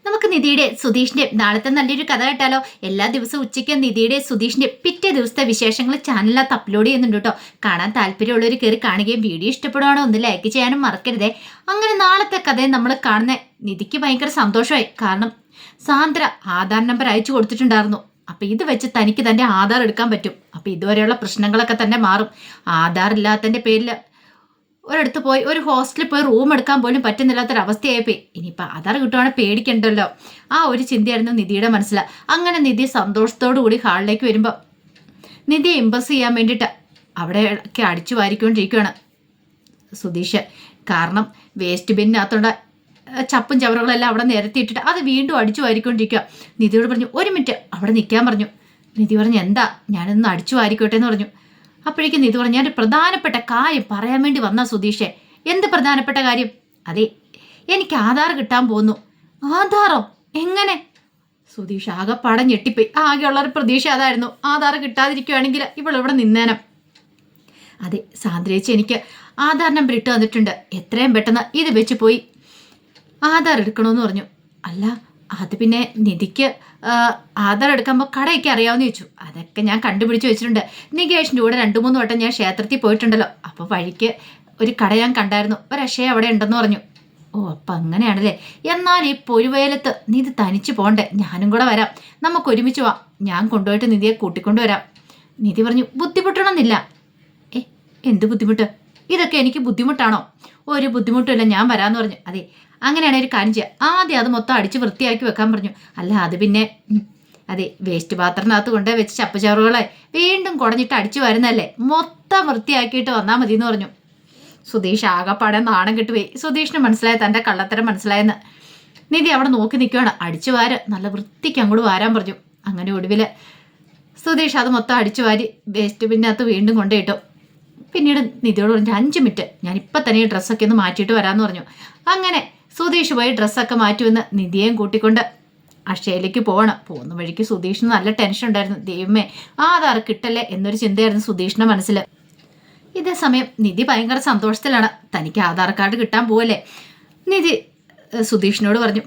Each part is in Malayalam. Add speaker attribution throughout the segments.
Speaker 1: നമുക്ക് നിധിയുടെ സുധീഷിന്റെ നാളത്തെ നല്ലൊരു കഥ കേട്ടാലോ? എല്ലാ ദിവസവും ഉച്ചയ്ക്ക് നിധിയുടെ സുധീഷിന്റെ പിറ്റേ ദിവസത്തെ വിശേഷങ്ങൾ ചാനലിനകത്ത് അപ്ലോഡ് ചെയ്യുന്നുണ്ട് കേട്ടോ. കാണാൻ താല്പര്യമുള്ളവർ കയറി കാണുകയും വീഡിയോ ഇഷ്ടപ്പെടുവാണോ ഒന്ന് ലൈക്ക് ചെയ്യാനും മറക്കരുതേ. അങ്ങനെ നാളത്തെ കഥയെ നമ്മൾ കാണുന്ന നിധിക്ക് ഭയങ്കര സന്തോഷമായി. കാരണം സാന്ദ്ര ആധാർ നമ്പർ അയച്ചു കൊടുത്തിട്ടുണ്ടായിരുന്നു. അപ്പൊ ഇത് വെച്ച് തനിക്ക് തന്റെ ആധാർ എടുക്കാൻ പറ്റും. അപ്പൊ ഇതുവരെയുള്ള പ്രശ്നങ്ങളൊക്കെ തന്നെ മാറും. ആധാർ ഇല്ലാത്തതിന്റെ പേരിൽ ഒരിടത്ത് പോയി ഒരു ഹോസ്റ്റലിൽ പോയി റൂം എടുക്കാൻ പോലും പറ്റുന്നില്ലാത്തൊരവസ്ഥയായിപ്പോയി. ഇനിയിപ്പോൾ ആധാർ കിട്ടുവാണെങ്കിൽ പേടിക്കണ്ടല്ലോ. ആ ഒരു ചിന്തയായിരുന്നു നിധിയുടെ മനസ്സിൽ. അങ്ങനെ നിധി സന്തോഷത്തോടു കൂടി ഹാളിലേക്ക് വരുമ്പോൾ നിധിയെ ഇംപ്രസ് ചെയ്യാൻ വേണ്ടിയിട്ട് അവിടെയൊക്കെ അടിച്ചു വാരിക്കൊണ്ടിരിക്കുകയാണ് സുധീഷ്. കാരണം വേസ്റ്റ് ബിന്നിനകത്തുള്ള ചപ്പും ചവറുകളെല്ലാം അവിടെ നിരത്തിയിട്ടിട്ട് അത് വീണ്ടും അടിച്ചു വാരിക്കൊണ്ടിരിക്കുക. നിധിയോട് പറഞ്ഞു, ഒരു മിനിറ്റ് അവിടെ നിൽക്കാൻ പറഞ്ഞു. നിധി പറഞ്ഞു, എന്താ, ഞാനൊന്ന് അടിച്ചു വാരിക്കോട്ടെ എന്ന് പറഞ്ഞു. അപ്പോഴേക്കും നിധി പറഞ്ഞു, ഞാനൊരു പ്രധാനപ്പെട്ട കാര്യം പറയാൻ വേണ്ടി വന്ന സുധീഷേ. എന്ത് പ്രധാനപ്പെട്ട കാര്യം? അതെ, എനിക്ക് ആധാർ കിട്ടാൻ പോന്നു. ആധാറോ? എങ്ങനെ? സുധീഷ് ആകെപ്പാടെ ഞെട്ടിപ്പോയി. ആകെയുള്ളൊരു പ്രതീക്ഷ അതായിരുന്നു, ആധാർ കിട്ടാതിരിക്കുകയാണെങ്കിൽ ഇവളിവിടെ നിന്നേനം. അതെ സാന്ദ്രേച്ചി എനിക്ക് ആധാർ നമ്പർ ഇട്ട് തന്നിട്ടുണ്ട്. എത്രയും പെട്ടെന്ന് ഇത് വെച്ച് പോയി ആധാർ എടുക്കണമെന്ന് പറഞ്ഞു. അല്ല അത് പിന്നെ നിധിക്ക് ആധാർ എടുക്കുമ്പോൾ കടയൊക്കെ അറിയാമെന്ന് ചോദിച്ചു. അതൊക്കെ ഞാൻ കണ്ടുപിടിച്ച് വെച്ചിട്ടുണ്ട്. നികേഷിൻ്റെ കൂടെ 2-3 വട്ടം ഞാൻ ക്ഷേത്രത്തിൽ പോയിട്ടുണ്ടല്ലോ. അപ്പോൾ വഴിക്ക് ഒരു കട ഞാൻ കണ്ടായിരുന്നു. ഒരക്ഷയ അവിടെ ഉണ്ടെന്ന് പറഞ്ഞു. ഓ അപ്പം അങ്ങനെയാണല്ലേ. എന്നാൽ ഈ പൊരുവേലത്ത് നിധി തനിച്ച് പോണ്ടേ? ഞാനും കൂടെ വരാം, നമുക്ക് ഒരുമിച്ച് പോവാം. ഞാൻ കൊണ്ടുപോയിട്ട് നിധിയെ കൂട്ടിക്കൊണ്ടുവരാം. നിധി പറഞ്ഞു, ബുദ്ധിമുട്ടണമെന്നില്ല. എന്ത് ബുദ്ധിമുട്ട്? ഇതൊക്കെ എനിക്ക് ബുദ്ധിമുട്ടാണോ? ഒരു ബുദ്ധിമുട്ടുമില്ല, ഞാൻ വരാമെന്ന് പറഞ്ഞു. അതെ അങ്ങനെയാണ് ഒരു കാര്യം ചെയ്യുക. ആദ്യം അത് മൊത്തം അടിച്ച് വൃത്തിയാക്കി വെക്കാൻ പറഞ്ഞു. അല്ല അത് പിന്നെ അതെ വേസ്റ്റ് പാത്രത്തിനകത്ത് കൊണ്ടേ വെച്ച് ചപ്പുചവറുകളെ വീണ്ടും കുടഞ്ഞിട്ട് അടിച്ചു വരുന്നല്ലേ, മൊത്തം വൃത്തിയാക്കിയിട്ട് വന്നാൽ മതി എന്ന് പറഞ്ഞു. സുധീഷ് ആകെപ്പാടെ നാണം കെട്ടുപോയി. സുധീഷിന് മനസ്സിലായി തൻ്റെ കള്ളത്തരം മനസ്സിലായെന്ന്. നിധി അവിടെ നോക്കി നിൽക്കുകയാണ്. അടിച്ചു വാര്, നല്ല വൃത്തിക്ക് അങ്ങോട്ട് വാരാൻ പറഞ്ഞു. അങ്ങനെ ഒടുവിൽ സുധീഷ് അത് മൊത്തം അടിച്ചു വാരി വേസ്റ്റ് ബിന്നിനകത്ത് വീണ്ടും കൊണ്ടുപോയിട്ടു. പിന്നീട് നിധിയോട് പറഞ്ഞു, 5 മിനിറ്റ് ഞാൻ ഇപ്പം തന്നെ ഈ ഡ്രസ്സൊക്കെ ഒന്ന് മാറ്റിയിട്ട് വരാമെന്ന് പറഞ്ഞു. അങ്ങനെ സുധീഷ് പോയി ഡ്രസ്സൊക്കെ മാറ്റുമെന്ന് നിധിയെയും കൂട്ടിക്കൊണ്ട് അക്ഷയയിലേക്ക് പോകണം. പോകുന്ന വഴിക്ക് സുധീഷിന് നല്ല ടെൻഷൻ ഉണ്ടായിരുന്നു. ദൈവമേ ആധാർ കിട്ടല്ലേ എന്നൊരു ചിന്തയായിരുന്നു സുധീഷിൻ്റെ മനസ്സിൽ. ഇതേ സമയം നിധി ഭയങ്കര സന്തോഷത്തിലാണ്. തനിക്ക് ആധാർ കാർഡ് കിട്ടാൻ പോവല്ലേ. നിധി സുധീഷിനോട് പറഞ്ഞു,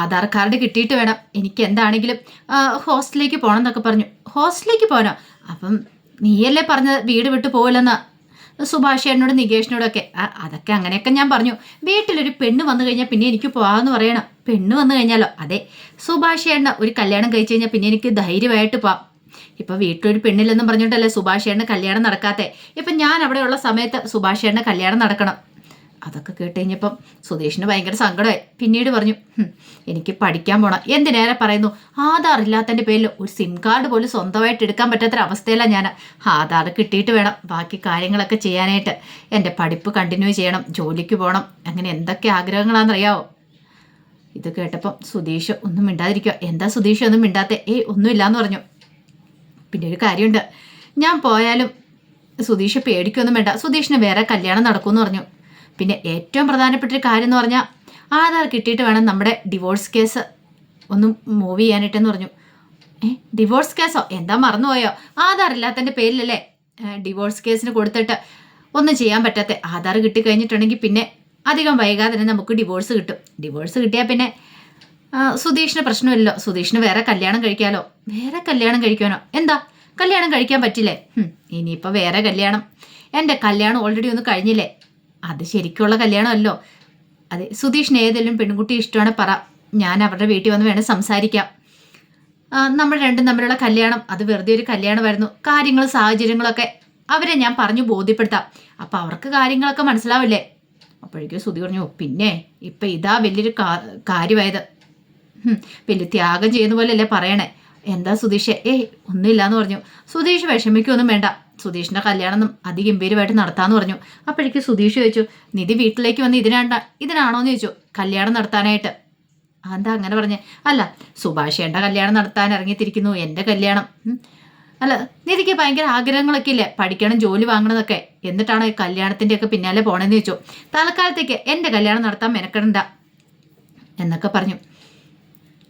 Speaker 1: ആധാർ കാർഡ് കിട്ടിയിട്ട് വേണം എനിക്ക് എന്താണെങ്കിലും ഹോസ്റ്റലിലേക്ക് പോകണം എന്നൊക്കെ പറഞ്ഞു. ഹോസ്റ്റലിലേക്ക് പോകാനോ? അപ്പം നീയല്ലേ പറഞ്ഞത് വീട് വിട്ട് പോവില്ലെന്നാ സുഭാഷേനോട് നികേഷിനോടൊക്കെ. അതൊക്കെ അങ്ങനെയൊക്കെ ഞാൻ പറഞ്ഞു. വീട്ടിലൊരു പെണ്ണ് വന്നു കഴിഞ്ഞാൽ പിന്നെ എനിക്ക് പോകാമെന്ന് പറയണം. പെണ്ണ് വന്നു കഴിഞ്ഞാലോ? അതെ സുഭാഷേണ്ണ ഒരു കല്യാണം കഴിച്ചു കഴിഞ്ഞാൽ പിന്നെ എനിക്ക് ധൈര്യമായിട്ട് പോവാം. ഇപ്പം വീട്ടിലൊരു പെണ്ണില്ലെന്നും പറഞ്ഞിട്ടല്ലേ സുഭാഷേണ്ണ കല്യാണം നടക്കാത്തെ. ഇപ്പം ഞാൻ അവിടെയുള്ള സമയത്ത് സുഭാഷേണ്ണ കല്യാണം നടക്കണം. അതൊക്കെ കേട്ട് കഴിഞ്ഞപ്പം സുധീഷിന് ഭയങ്കര സങ്കടമായി. പിന്നീട് പറഞ്ഞു, എനിക്ക് പഠിക്കാൻ പോകണം. എന്തിനേറെ പറയുന്നു, ആധാർ ഇല്ലാത്തതിൻ്റെ പേരിൽ ഒരു സിം കാർഡ് പോലും സ്വന്തമായിട്ട് എടുക്കാൻ പറ്റാത്തൊരവസ്ഥയില്ല ഞാൻ. ആധാർ കിട്ടിയിട്ട് വേണം ബാക്കി കാര്യങ്ങളൊക്കെ ചെയ്യാനായിട്ട്. എൻ്റെ പഠിപ്പ് കണ്ടിന്യൂ ചെയ്യണം, ജോലിക്ക് പോകണം, അങ്ങനെ എന്തൊക്കെ ആഗ്രഹങ്ങളാണെന്നറിയാവോ. ഇത് കേട്ടപ്പം സുധീഷ് ഒന്നും മിണ്ടാതിരിക്കുക. എന്താ സുധീഷ് ഒന്നും മിണ്ടാത്തെ? ഒന്നുമില്ലാന്ന് പറഞ്ഞു. പിന്നെ ഒരു കാര്യമുണ്ട്, ഞാൻ പോയാലും സുധീഷ് പേടിക്കൊന്നും വേണ്ട, സുധീഷിന് വേറെ കല്യാണം നടക്കുമെന്ന് പറഞ്ഞു. പിന്നെ ഏറ്റവും പ്രധാനപ്പെട്ടൊരു കാര്യം എന്ന് പറഞ്ഞാൽ ആധാർ കിട്ടിയിട്ട് വേണം നമ്മുടെ ഡിവോഴ്സ് കേസ് ഒന്ന് മൂവ് ചെയ്യാനായിട്ടെന്ന് പറഞ്ഞു. ഡിവോഴ്സ് കേസോ? എന്താ മറന്നുപോയോ? ആധാർ ഇല്ലാത്തതിൻ്റെ പേരിലല്ലേ ഡിവോഴ്സ് കേസിന് കൊടുത്തിട്ട് ഒന്നും ചെയ്യാൻ പറ്റാത്ത. ആധാർ കിട്ടിക്കഴിഞ്ഞിട്ടുണ്ടെങ്കിൽ പിന്നെ അധികം വൈകാതെ തന്നെ നമുക്ക് ഡിവോഴ്സ് കിട്ടും. ഡിവോഴ്സ് കിട്ടിയാൽ പിന്നെ സുധീഷിന് പ്രശ്നമില്ലല്ലോ. സുധീഷിന് വേറെ കല്യാണം കഴിക്കാമല്ലോ. വേറെ കല്യാണം കഴിക്കാനോ? എന്താ കല്യാണം കഴിക്കാൻ പറ്റില്ലേ? ഇനിയിപ്പോൾ വേറെ കല്യാണം. എൻ്റെ കല്യാണം ഓൾറെഡി ഒന്ന് കഴിഞ്ഞില്ലേ? അത് ശരിക്കുള്ള കല്യാണമല്ലോ. അതെ സുധീഷിന് ഏതെങ്കിലും പെൺകുട്ടി ഇഷ്ടമാണ് പറ, ഞാൻ അവരുടെ വീട്ടിൽ വന്ന് വേണം സംസാരിക്കാം. നമ്മൾ രണ്ടും തമ്മിലുള്ള കല്യാണം അത് വെറുതെ ഒരു കല്യാണമായിരുന്നു. കാര്യങ്ങളും സാഹചര്യങ്ങളൊക്കെ അവരെ ഞാൻ പറഞ്ഞു ബോധ്യപ്പെടുത്താം. അപ്പം അവർക്ക് കാര്യങ്ങളൊക്കെ മനസ്സിലാവില്ലേ? അപ്പോഴേക്കും സുധി പറഞ്ഞു, പിന്നെ ഇപ്പം ഇതാ വലിയൊരു കാര്യമായത്. വലിയ ത്യാഗം ചെയ്യുന്ന പോലെയല്ലേ പറയണേ. എന്താ സുധീഷ്? ഒന്നുമില്ലാന്ന് പറഞ്ഞു. സുധീഷ് വിഷമിക്കൊന്നും വേണ്ട, സുധീഷിൻ്റെ കല്യാണം അതിഗംഭീരമായിട്ട് നടത്താമെന്ന് പറഞ്ഞു. അപ്പോഴേക്കും സുധീഷ് ചോദിച്ചു, നിധി വീട്ടിലേക്ക് വന്ന് ഇതിനാണോന്ന് ചോദിച്ചു കല്യാണം നടത്താനായിട്ട്. എന്താ അങ്ങനെ പറഞ്ഞേ? അല്ല സുഭാഷേൻ്റെ കല്യാണം നടത്താൻ ഇറങ്ങിത്തിരിക്കുന്നു, എൻ്റെ കല്യാണം. അല്ല നിധിക്ക് ഭയങ്കര ആഗ്രഹങ്ങളൊക്കെ ഇല്ലേ, പഠിക്കണം ജോലി വാങ്ങണമെന്നൊക്കെ, എന്നിട്ടാണോ ഈ കല്യാണത്തിൻ്റെയൊക്കെ പിന്നാലെ പോകണമെന്ന് ചോദിച്ചു. തൽക്കാലത്തേക്ക് എൻ്റെ കല്യാണം നടത്താൻ മെനക്കെടണ്ട എന്നൊക്കെ പറഞ്ഞു.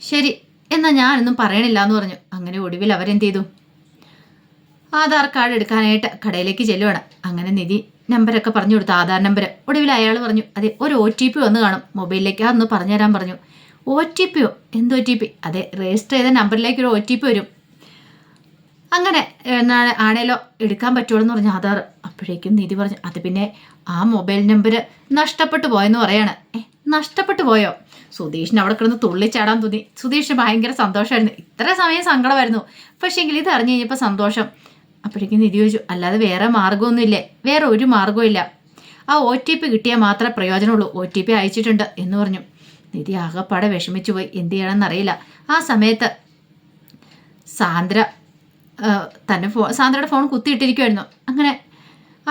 Speaker 1: ശരി എന്നാൽ ഞാനൊന്നും പറയണില്ല എന്ന് പറഞ്ഞു. അങ്ങനെ ഒടുവിൽ അവരെന്ത് ചെയ്തു, ആധാർ കാർഡ് എടുക്കാനായിട്ട് കടയിലേക്ക് ചെല്ലുവാണ്. അങ്ങനെ നിധി നമ്പരൊക്കെ പറഞ്ഞു കൊടുത്തു, ആധാർ നമ്പർ. ഒടുവിൽ അയാൾ പറഞ്ഞു, അതെ ഒരു OTP വന്ന് കാണും മൊബൈലിലേക്ക്, അതൊന്ന് പറഞ്ഞു തരാൻ പറഞ്ഞു. OTP എന്ത് OTP? അതെ, രജിസ്റ്റർ ചെയ്ത നമ്പറിലേക്ക് ഒരു OTP വരും. അങ്ങനെ ആണേലോ എടുക്കാൻ പറ്റുള്ളൂ എന്ന് പറഞ്ഞു ആധാർ. അപ്പോഴേക്കും നിധി പറഞ്ഞു, അത് പിന്നെ ആ മൊബൈൽ നമ്പർ നഷ്ടപ്പെട്ടു പോയെന്ന് പറയാണ്. നഷ്ടപ്പെട്ടു പോയോ? സുധീഷിന് അവിടെ കിടന്ന് തുള്ളിച്ചാടാൻ തോന്നി. സുധീഷിന് ഭയങ്കര സന്തോഷമായിരുന്നു. ഇത്ര സമയം സങ്കടമായിരുന്നു, പക്ഷേ എങ്കിൽ ഇത് അറിഞ്ഞു കഴിഞ്ഞപ്പോൾ സന്തോഷം. അപ്പോഴേക്കും നിധി ചോദിച്ചു, അല്ലാതെ വേറെ മാർഗമൊന്നുമില്ലേ? വേറെ ഒരു മാർഗവും ഇല്ല. ആ OTP കിട്ടിയാൽ മാത്രമേ പ്രയോജനമുള്ളൂ. OTP അയച്ചിട്ടുണ്ട് എന്ന് പറഞ്ഞു. നിധി ആകെപ്പാടെ വിഷമിച്ചു പോയി. എന്ത് ചെയ്യണമെന്നറിയില്ല. ആ സമയത്ത് സാന്ദ്ര സാന്ദ്രയുടെ ഫോൺ കുത്തിയിട്ടിരിക്കുമായിരുന്നു. അങ്ങനെ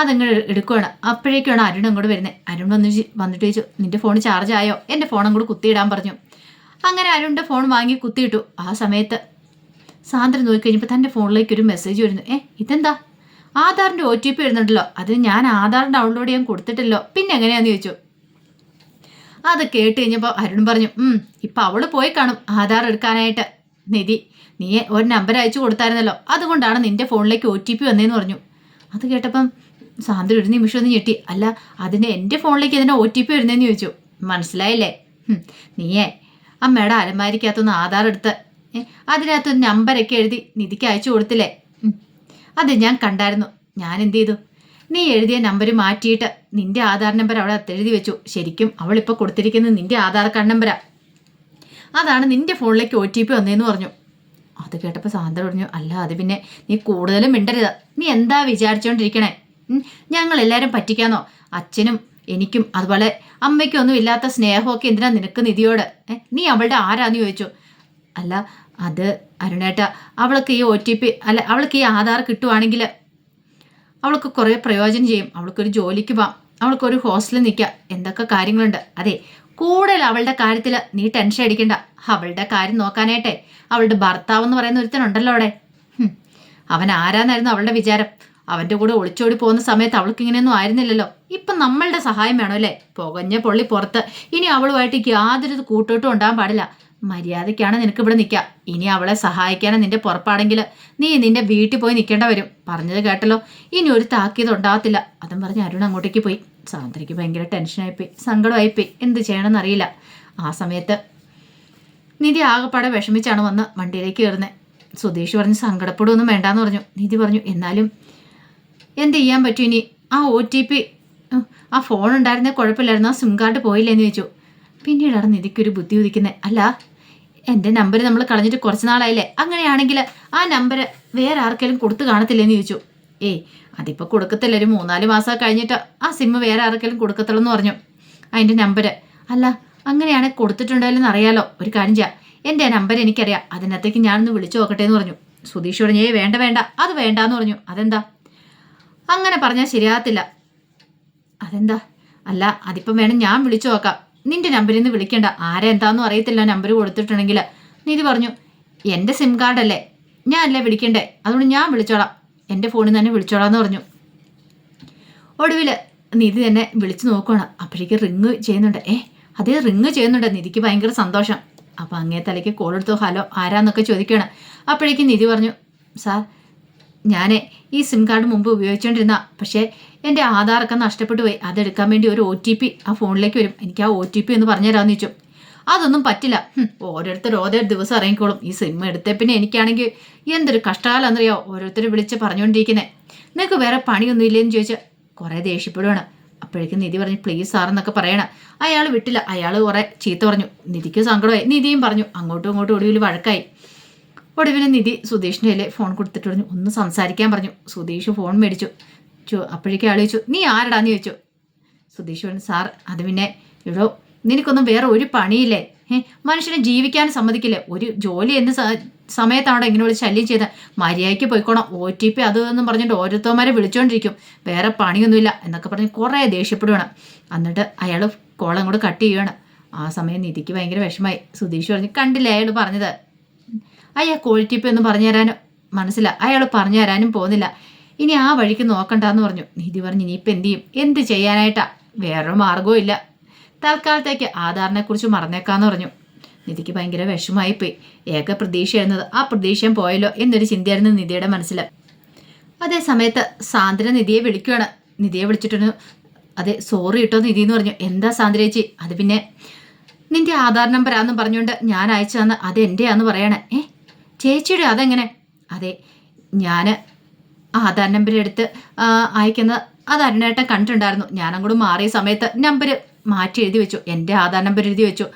Speaker 1: അതങ്ങനെ എടുക്കുകയാണ്. അപ്പോഴേക്കാണ് അരുൺ അങ്ങോട്ട് വരുന്നത്. അരുൺ വന്നിട്ട് ചോദിച്ചു, നിന്റെ ഫോൺ ചാർജ് ആയോ? എൻ്റെ ഫോൺ അങ്ങോട്ട് കുത്തിയിടാൻ പറഞ്ഞു. അങ്ങനെ അരുണിൻ്റെ ഫോൺ വാങ്ങി കുത്തിയിട്ടു. ആ സമയത്ത് സാന്ദ്ര നോക്കിക്കഴിഞ്ഞപ്പോൾ തൻ്റെ ഫോണിലേക്ക് ഒരു മെസ്സേജ് വരുന്നു. ഇതെന്താ? ആധാറിൻ്റെ OTP വരുന്നുണ്ടല്ലോ. അതിന് ഞാൻ ആധാർ ഡൗൺലോഡ് ചെയ്യാൻ കൊടുത്തിട്ടില്ലോ, പിന്നെ എങ്ങനെയാണെന്ന് ചോദിച്ചു. അത് കേട്ട് കഴിഞ്ഞപ്പോൾ അരുൺ പറഞ്ഞു, ഇപ്പം അവൾ പോയി കാണും ആധാർ എടുക്കാനായിട്ട്. നിധി, നീ ഒരു നമ്പർ അയച്ചു കൊടുത്തായിരുന്നല്ലോ, അതുകൊണ്ടാണ് നിന്റെ ഫോണിലേക്ക് OTP വന്നതെന്ന് പറഞ്ഞു. അത് കേട്ടപ്പം സാന്ദ്ര ഒരു നിമിഷം ഒന്ന് ഞെട്ടി. അല്ല, അതിന് എൻ്റെ ഫോണിലേക്ക് അതിന് OTP വരുന്നതെന്ന് ചോദിച്ചു. മനസ്സിലായില്ലേ? നീയേ അമ്മയുടെ അലമാരിക്കകത്തൊന്ന് ആധാർ എടുത്ത് അതിനകത്തൊരു നമ്പരൊക്കെ എഴുതി നിധിക്ക് അയച്ചു കൊടുത്തില്ലേ? അത് ഞാൻ കണ്ടായിരുന്നു. ഞാൻ എന്ത് ചെയ്തു? നീ എഴുതിയ നമ്പർ മാറ്റിയിട്ട് നിന്റെ ആധാർ നമ്പർ അവിടെ എഴുതി വെച്ചു. ശരിക്കും അവളിപ്പോൾ കൊടുത്തിരിക്കുന്നത് നിന്റെ ആധാർ കാർഡ് നമ്പരാ. അതാണ് നിന്റെ ഫോണിലേക്ക് OTP വന്നതെന്ന് പറഞ്ഞു. അത് കേട്ടപ്പോൾ സാന്ദ്ര പറഞ്ഞു, അല്ല അത് പിന്നെ നീ കൂടുതലും മിണ്ടരുത്. നീ എന്താ വിചാരിച്ചുകൊണ്ടിരിക്കണേ? ഞങ്ങളെല്ലാവരും പറ്റിക്കാന്നോ? അച്ഛനും എനിക്കും അതുപോലെ അമ്മയ്ക്കും ഒന്നും ഇല്ലാത്ത സ്നേഹമൊക്കെ എന്തിനാ നിനക്ക് നിധിയോട്? നീ അവളുടെ ആരാന്ന് ചോദിച്ചു. അല്ല, അത് അരുണേട്ട, അവൾക്ക് ഈ OTP അല്ല, അവൾക്ക് ഈ ആധാർ കിട്ടുവാണെങ്കിൽ അവൾക്ക് കുറേ പ്രയോജനം ചെയ്യും. അവൾക്കൊരു ജോലിക്ക് പോവാം, അവൾക്കൊരു ഹോസ്റ്റലിൽ നിൽക്കാം, എന്തൊക്കെ കാര്യങ്ങളുണ്ട്. അതെ, കൂടുതൽ അവളുടെ കാര്യത്തിൽ നീ ടെൻഷൻ അടിക്കണ്ട. അവളുടെ കാര്യം നോക്കാനായിട്ടെ അവളുടെ ഭർത്താവ് എന്ന് പറയുന്ന ഒരുത്തനുണ്ടല്ലോ അവിടെ. അവൻ ആരാന്നായിരുന്നു അവളുടെ വിചാരം? അവൻ്റെ കൂടെ ഒളിച്ചോടി പോകുന്ന സമയത്ത് അവൾക്ക് ഇങ്ങനെയൊന്നും ആയിരുന്നില്ലല്ലോ. ഇപ്പം നമ്മളുടെ സഹായം വേണം അല്ലേ? പുകഞ്ഞ പൊള്ളി പുറത്ത്. ഇനി അവളുമായിട്ട് യാതൊരു കൂട്ടോട്ടും ഉണ്ടാകാൻ പാടില്ല. മര്യാദയ്ക്കാണ് നിനക്ക് ഇവിടെ നിൽക്കുക. ഇനി അവളെ സഹായിക്കാനും നിന്റെ പുറപ്പാടെങ്കിൽ നീ നിന്റെ വീട്ടിൽ പോയി നിൽക്കേണ്ട വരും. പറഞ്ഞത് കേട്ടല്ലോ. ഇനി ഒരു താക്കീത് ഉണ്ടാകത്തില്ല. അതും പറഞ്ഞ് അരുൺ അങ്ങോട്ടേക്ക് പോയി. സാന്ദ്രയ്ക്ക് ഭയങ്കര ടെൻഷനായിപ്പോയി, സങ്കടമായിപ്പോയി. എന്ത് ചെയ്യണമെന്നറിയില്ല. ആ സമയത്ത് നിധി ആകെപ്പാടെ വിഷമിച്ചാണ് വന്ന് വണ്ടിയിലേക്ക് കയറുന്നത്. സുധീഷ് പറഞ്ഞ് സങ്കടപ്പെടുകയൊന്നും വേണ്ടാന്ന് പറഞ്ഞു. നിധി പറഞ്ഞു, എന്നാലും എന്ത് ചെയ്യാൻ പറ്റും ഇനി? ആ OTP ആ ഫോൺ ഉണ്ടായിരുന്നേ കുഴപ്പമില്ലായിരുന്നു. ആ സിം കാർഡ് പോയില്ലേന്ന് ചോദിച്ചു. പിന്നീടാണ് നിധിക്കൊരു ബുദ്ധി ഉദിക്കുന്നത്. അല്ല, എൻ്റെ നമ്പർ നമ്മൾ കളഞ്ഞിട്ട് കുറച്ച് നാളായില്ലേ? അങ്ങനെയാണെങ്കിൽ ആ നമ്പർ വേറെ ആർക്കെങ്കിലും കൊടുത്തു കാണത്തില്ലേന്ന് ചോദിച്ചു. അതിപ്പോൾ കൊടുക്കത്തില്ല, ഒരു 3-4 മാസം കഴിഞ്ഞിട്ട് ആ സിം വേറെ ആർക്കെങ്കിലും കൊടുക്കത്തുള്ളൂ എന്ന് പറഞ്ഞു. അതിൻ്റെ നമ്പർ അല്ല, അങ്ങനെയാണെങ്കിൽ കൊടുത്തിട്ടുണ്ടായാലും അറിയാലോ. ഒരു കാര്യം ചെയ്യാം, എൻ്റെ നമ്പർ എനിക്കറിയാം, അതിനകത്തേക്ക് ഞാനൊന്ന് വിളിച്ചു നോക്കട്ടെ എന്ന് പറഞ്ഞു. സുധീഷ് പറഞ്ഞു, വേണ്ട വേണ്ട, അത് വേണ്ടാന്ന് പറഞ്ഞു. അതെന്താ? അങ്ങനെ പറഞ്ഞാൽ ശരിയാകത്തില്ല. അതെന്താ? അല്ല, അതിപ്പം വേണം ഞാൻ വിളിച്ചു നോക്കാം. നിന്റെ നമ്പറിൽ നിന്ന് വിളിക്കേണ്ട, ആരെ എന്താണെന്നും അറിയത്തില്ല നമ്പർ കൊടുത്തിട്ടുണ്ടെങ്കിൽ. നിധി പറഞ്ഞു, എൻ്റെ സിം കാർഡല്ലേ, ഞാനല്ലേ വിളിക്കണ്ടേ, അതുകൊണ്ട് ഞാൻ വിളിച്ചോളാം, എൻ്റെ ഫോണിൽ തന്നെ വിളിച്ചോളാം എന്ന് പറഞ്ഞു. ഒടുവിൽ നിധി തന്നെ വിളിച്ചു നോക്കുകയാണ്. അപ്പോഴേക്ക് റിങ് ചെയ്യുന്നുണ്ട്. അതേ റിങ് ചെയ്യുന്നുണ്ട്. നിധിക്ക് ഭയങ്കര സന്തോഷം. അപ്പോൾ അങ്ങേ തലയ്ക്ക് കോൾ എടുത്തു. ഹലോ, ആരാന്നൊക്കെ ചോദിക്കുകയാണ്. അപ്പോഴേക്കും നിധി പറഞ്ഞു, സാർ, ഞാൻ ഈ സിം കാർഡ് മുമ്പ് ഉപയോഗിച്ചുകൊണ്ടിരുന്ന, പക്ഷേ എൻ്റെ ആധാറൊക്കെ നഷ്ടപ്പെട്ടു പോയി. അതെടുക്കാൻ വേണ്ടി ഒരു OTP ആ ഫോണിലേക്ക് വരും. എനിക്ക് ആ OTP ഒന്ന് പറഞ്ഞു തരാമെന്ന് ചോദിച്ചു. അതൊന്നും പറ്റില്ല, ഓരോരുത്തർ ഓരോ ദിവസം ഇറങ്ങിക്കോളും. ഈ സിം എടുത്തേ പിന്നെ എനിക്കാണെങ്കിൽ എന്തൊരു കഷ്ടകാലമെന്നറിയോ ഓരോരുത്തർ വിളിച്ച് പറഞ്ഞുകൊണ്ടിരിക്കുന്നത്. നിനക്ക് വേറെ പണിയൊന്നും ഇല്ലേന്ന് ചോദിച്ചാൽ കുറേ ദേഷ്യപ്പെടുവാണ്. അപ്പോഴേക്കും നിധി പറഞ്ഞു, പ്ലീസ് സാർ എന്നൊക്കെ പറയണം. അയാൾ വിട്ടില്ല. അയാൾ കുറേ ചീത്ത പറഞ്ഞു. നിധിക്ക് സങ്കടമായി. നിധിയും പറഞ്ഞു. അങ്ങോട്ടും ഇങ്ങോട്ടും ഒടുവിൽ വഴക്കായി. ഒടുവിൽ നിധി സുധീഷിൻ്റെ കയ്യിൽ ഫോൺ കൊടുത്തിട്ട് പറഞ്ഞു, ഒന്ന് സംസാരിക്കാൻ പറഞ്ഞു. സുധീഷ് ഫോൺ മേടിച്ചു. അപ്പോഴേക്കും ആൾ ചോദിച്ചു, നീ ആരടാന്ന് ചോദിച്ചു. സുധീഷ് പറഞ്ഞു, സാർ, അത് പിന്നെ എടോ, നിനക്കൊന്നും വേറെ ഒരു പണിയില്ലേ? മനുഷ്യനെ ജീവിക്കാൻ സമ്മതിക്കില്ലേ? ഒരു ജോലി എന്ത് സമയത്താണോ ഇങ്ങനെ വിളിച്ച് ശല്യം ചെയ്ത്? മര്യാദയ്ക്ക് പോയിക്കോണം. OTP അതെന്നും പറഞ്ഞിട്ട് ഓരോരുത്തന്മാരെ വിളിച്ചുകൊണ്ടിരിക്കും. വേറെ പണിയൊന്നുമില്ല എന്നൊക്കെ പറഞ്ഞ് കുറേ ദേഷ്യപ്പെടുകയാണ്. എന്നിട്ട് അയാൾ കോളം കൂടെ കട്ട് ചെയ്യുകയാണ്. ആ സമയം നിധിക്ക് ഭയങ്കര വിഷമായി. സുധീഷ് പറഞ്ഞു, കണ്ടില്ലേ അയാൾ പറഞ്ഞത്? അയാൾക്ക് OTP ഒന്നും പറഞ്ഞു തരാനും മനസ്സില്ല. അയാൾ പറഞ്ഞു തരാനും പോകുന്നില്ല. ഇനി ആ വഴിക്ക് നോക്കണ്ടെന്ന് പറഞ്ഞു. നിധി പറഞ്ഞു, ഇനിയിപ്പോൾ എന്ത് ചെയ്യും? എന്ത് ചെയ്യാനായിട്ടാ? വേറൊരു മാർഗവും ഇല്ല. തൽക്കാലത്തേക്ക് ആധാറിനെക്കുറിച്ച് മറന്നേക്കാന്ന് പറഞ്ഞു. നിധിക്ക് ഭയങ്കര വിഷമായിപ്പോയി. ഏക പ്രതീക്ഷയായിരുന്നത് ആ പ്രതീക്ഷയും പോയല്ലോ എന്നൊരു ചിന്തയായിരുന്നു നിധിയുടെ മനസ്സിൽ. അതേ സമയത്ത് സാന്ദ്ര നിധിയെ വിളിക്കുകയാണ്. നിധിയെ വിളിച്ചിട്ടൊന്ന്, അതെ, സോറി കേട്ടോ നിധി എന്ന് പറഞ്ഞു. എന്താ സാന്ദ്ര ചേച്ചി? അത് പിന്നെ നിന്റെ ആധാർ നമ്പരാന്നും പറഞ്ഞുകൊണ്ട് ഞാൻ അയച്ചതെന്ന് അത് എൻ്റെയാന്ന് പറയണേ. ചേച്ചിയുടെ അതെങ്ങനെ? അതെ, ഞാൻ ആധാർ നമ്പർ എടുത്ത് അയക്കുന്നത് അത് അരുണേട്ടൻ കണ്ടിട്ടുണ്ടായിരുന്നു. ഞാനങ്ങോട്ട് മാറിയ സമയത്ത് നമ്പർ മാറ്റി എഴുതി വെച്ചു, എൻ്റെ ആധാർ നമ്പർ എഴുതി വെച്ചു.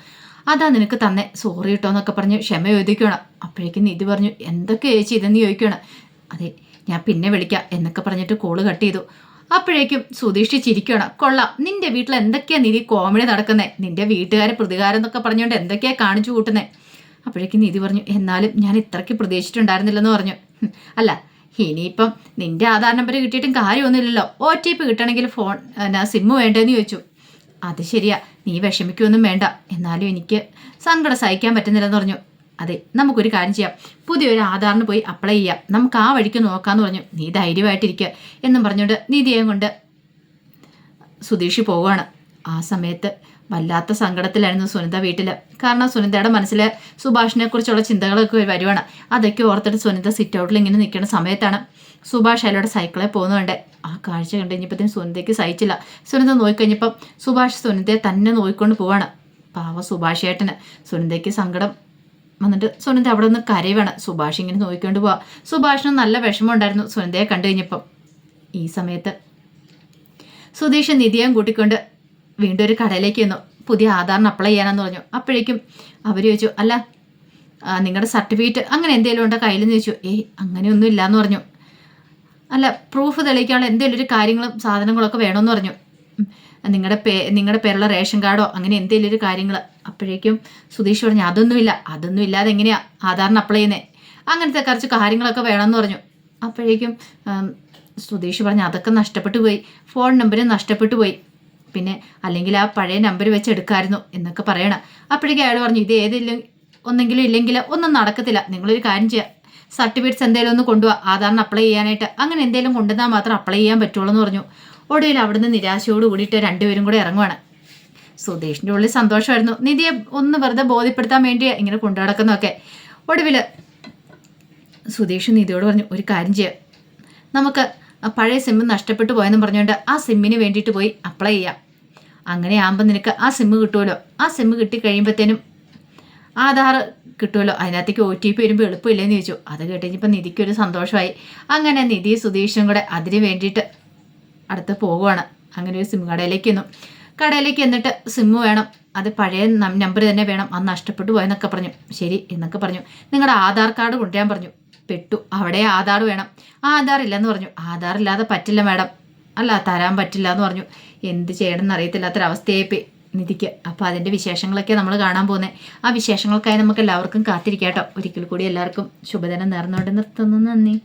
Speaker 1: അതാ നിനക്ക് തന്നെ, സോറി കേട്ടോ എന്നൊക്കെ പറഞ്ഞ് ക്ഷമ ചോദിക്കണം. അപ്പോഴേക്കും നിധി പറഞ്ഞു, എന്തൊക്കെ ചേച്ചി ഇതെന്ന് ചോദിക്കണം. അതെ, ഞാൻ പിന്നെ വിളിക്കാം എന്നൊക്കെ പറഞ്ഞിട്ട് കോള് കട്ട് ചെയ്തു. അപ്പോഴേക്കും സുധീഷ് ചിരിക്കണം. കൊള്ളാം, നിന്റെ വീട്ടിൽ എന്തൊക്കെയാ നിധി കോമഡി നടക്കുന്നേ, നിന്റെ വീട്ടുകാരെ പ്രതികാരം എന്നൊക്കെ പറഞ്ഞുകൊണ്ട് എന്തൊക്കെയാ കാണിച്ചു കൂട്ടുന്നേ. അപ്പോഴേക്കും നിധി പറഞ്ഞു, എന്നാലും ഞാൻ ഇത്രയ്ക്ക് പ്രതീക്ഷിച്ചിട്ടുണ്ടായിരുന്നില്ലെന്ന് പറഞ്ഞു. അല്ല, ഇനിയിപ്പം നിന്റെ ആധാർ നമ്പർ കിട്ടിയിട്ടും കാര്യമൊന്നുമില്ലല്ലോ, OTP കിട്ടണമെങ്കിൽ ഫോൺ സിമ്മ് വേണ്ടേന്ന് ചോദിച്ചു. അത് ശരിയാ, നീ വിഷമിക്കൊന്നും വേണ്ട, എന്നാലും എനിക്ക് സങ്കടം സഹിക്കാൻ പറ്റുന്നില്ലെന്ന് പറഞ്ഞു. അതെ, നമുക്കൊരു കാര്യം ചെയ്യാം, പുതിയൊരു ആധാറിന് പോയി അപ്ലൈ ചെയ്യാം, നമുക്ക് ആ വഴിക്ക് നോക്കാമെന്ന് പറഞ്ഞു. നീ ധൈര്യമായിട്ടിരിക്കുക എന്നും പറഞ്ഞുകൊണ്ട് നിധിയെ കൊണ്ട് സുധീഷ് പോവുകയാണ്. ആ സമയത്ത് വല്ലാത്ത സങ്കടത്തിലായിരുന്നു സുനിത വീട്ടിൽ. കാരണം സുനിതയുടെ മനസ്സിൽ സുഭാഷിനെ കുറിച്ചുള്ള ചിന്തകളൊക്കെ വരുവാണ്. അതൊക്കെ ഓർത്തിട്ട് സുനിത സിറ്റ് ഔട്ടിൽ ഇങ്ങനെ നിൽക്കുന്ന സമയത്താണ് സുഭാഷ് അയാളുടെ സൈക്കിളിൽ പോകുന്നുണ്ട്. ആ കാഴ്ച കണ്ടു കഴിഞ്ഞപ്പോഴത്തേനും സുനിതയ്ക്ക് സഹിച്ചില്ല. സുനിത നോക്കിക്കഴിഞ്ഞപ്പം സുഭാഷ് സുനിതയെ തന്നെ നോക്കിക്കൊണ്ട് പോവാണ്. പാവ സുഭാഷ് ഏട്ടന്. സുനിതയ്ക്ക് സങ്കടം വന്നിട്ട് സുനിത അവിടെ നിന്ന് കരയുവാണ്. സുഭാഷ് ഇങ്ങനെ നോക്കിക്കൊണ്ട് പോവാ. സുഭാഷിന് നല്ല വിഷമം ഉണ്ടായിരുന്നു സുനിതയെ കണ്ടു കഴിഞ്ഞപ്പം. ഈ സമയത്ത് സുധീഷ് നിധിയും കൂട്ടിക്കൊണ്ട് വീണ്ടും ഒരു കടയിലേക്ക് വന്നു. പുതിയ ആധാറിന് അപ്ലൈ ചെയ്യാനെന്ന് പറഞ്ഞു. അപ്പോഴേക്കും അവർ ചോദിച്ചു, അല്ല നിങ്ങളുടെ സർട്ടിഫിക്കറ്റ് അങ്ങനെ എന്തെങ്കിലും ഉണ്ടോ കയ്യിലെന്ന് ചോദിച്ചു. അങ്ങനെയൊന്നും ഇല്ലയെന്ന് പറഞ്ഞു. അല്ല, പ്രൂഫ് തെളിയിക്കാനുള്ള എന്തെങ്കിലും ഒരു കാര്യങ്ങളും സാധനങ്ങളൊക്കെ വേണമെന്ന് പറഞ്ഞു. നിങ്ങളുടെ പേരുള്ള റേഷൻ കാർഡോ അങ്ങനെ എന്തെങ്കിലും ഒരു കാര്യങ്ങൾ. അപ്പോഴേക്കും സുധീഷ് പറഞ്ഞു, അതൊന്നും ഇല്ലാതെ എങ്ങനെയാ ആധാറിന് അപ്ലൈ ചെയ്യുന്നത്, അങ്ങനത്തെ കുറച്ച് കാര്യങ്ങളൊക്കെ വേണമെന്ന് പറഞ്ഞു. അപ്പോഴേക്കും സുധീഷ് പറഞ്ഞു, അതൊക്കെ നഷ്ടപ്പെട്ടു പോയി, ഫോൺ നമ്പർ നഷ്ടപ്പെട്ടു പോയി, പിന്നെ അല്ലെങ്കിൽ ആ പഴയ നമ്പർ വെച്ച് എടുക്കാമായിരുന്നു എന്നൊക്കെ പറയണം. അപ്പോഴേക്കും അയാൾ പറഞ്ഞു, ഇത് ഒന്നെങ്കിലും ഇല്ലെങ്കിൽ ഒന്നും നടക്കത്തില്ല, നിങ്ങളൊരു കാര്യം ചെയ്യുക, സർട്ടിഫിക്കറ്റ്സ് എന്തെങ്കിലും ഒന്ന് കൊണ്ടുപോവാ ആധാറിന് അപ്ലൈ ചെയ്യാനായിട്ട്, അങ്ങനെ എന്തെങ്കിലും കൊണ്ടുവന്നാൽ മാത്രം അപ്ലൈ ചെയ്യാൻ പറ്റുള്ളൂ എന്ന് പറഞ്ഞു. ഒടുവിൽ അവിടുന്ന് നിരാശയോട് കൂടിയിട്ട് രണ്ടുപേരും കൂടെ ഇറങ്ങുവാണ്. സുധീഷിൻ്റെ ഉള്ളിൽ സന്തോഷമായിരുന്നു, നിധിയെ ഒന്ന് വെറുതെ ബോധ്യപ്പെടുത്താൻ വേണ്ടി ഇങ്ങനെ കൊണ്ടു നടക്കുന്നതൊക്കെ. ഒടുവിൽ സുധീഷ് നിധിയോട് പറഞ്ഞു, ഒരു കാര്യം ചെയ്യുക, നമുക്ക് പഴയ സിമ്മ് നഷ്ടപ്പെട്ടു പോയെന്ന് പറഞ്ഞുകൊണ്ട് ആ സിമ്മിന് വേണ്ടിയിട്ട് പോയി അപ്ലൈ ചെയ്യാം, അങ്ങനെ ആകുമ്പോൾ നിനക്ക് ആ സിമ്മ് കിട്ടുമല്ലോ, ആ സിമ്മ് കിട്ടിക്കഴിയുമ്പോഴത്തേനും ആധാർ കിട്ടുമല്ലോ, അതിനകത്തേക്ക് OTP വരുമ്പോൾ എളുപ്പമില്ലെന്ന് ചോദിച്ചു. അത് കേട്ടുകഴിഞ്ഞപ്പോൾ നിധിക്കൊരു സന്തോഷമായി. അങ്ങനെ നിധി സുധീഷും കൂടെ അതിന് വേണ്ടിയിട്ട് അടുത്ത് പോകുവാണ്. അങ്ങനെ ഒരു സിം കടയിലേക്ക് എന്നിട്ട് സിമ്മ് വേണം, അത് പഴയ നമ്പർ തന്നെ വേണം, അത് നഷ്ടപ്പെട്ടു പോയെന്നൊക്കെ പറഞ്ഞു. ശരി എന്നൊക്കെ പറഞ്ഞു. നിങ്ങളുടെ ആധാർ കാർഡ് കൊണ്ടുവരാൻ പറഞ്ഞു. പെട്ടു, അവിടെ ആധാർ വേണം. ആധാർ ഇല്ലെന്ന് പറഞ്ഞു. ആധാർ ഇല്ലാതെ പറ്റില്ല മാഡം, അല്ല തരാൻ പറ്റില്ല എന്ന് പറഞ്ഞു. എന്ത് ചെയ്യണമെന്ന് അറിയത്തില്ലാത്തൊരവസ്ഥയായി നിധിക്ക്. അപ്പോൾ അതിൻ്റെ വിശേഷങ്ങളൊക്കെ നമ്മൾ കാണാൻ പോകുന്നത്. ആ വിശേഷങ്ങൾക്കായി നമുക്ക് എല്ലാവർക്കും കാത്തിരിക്കാം കേട്ടോ. ഒരിക്കൽ കൂടി എല്ലാവർക്കും ശുഭദിനം നേർന്നുകൊണ്ട് നിർത്തുന്നു. നന്ദി.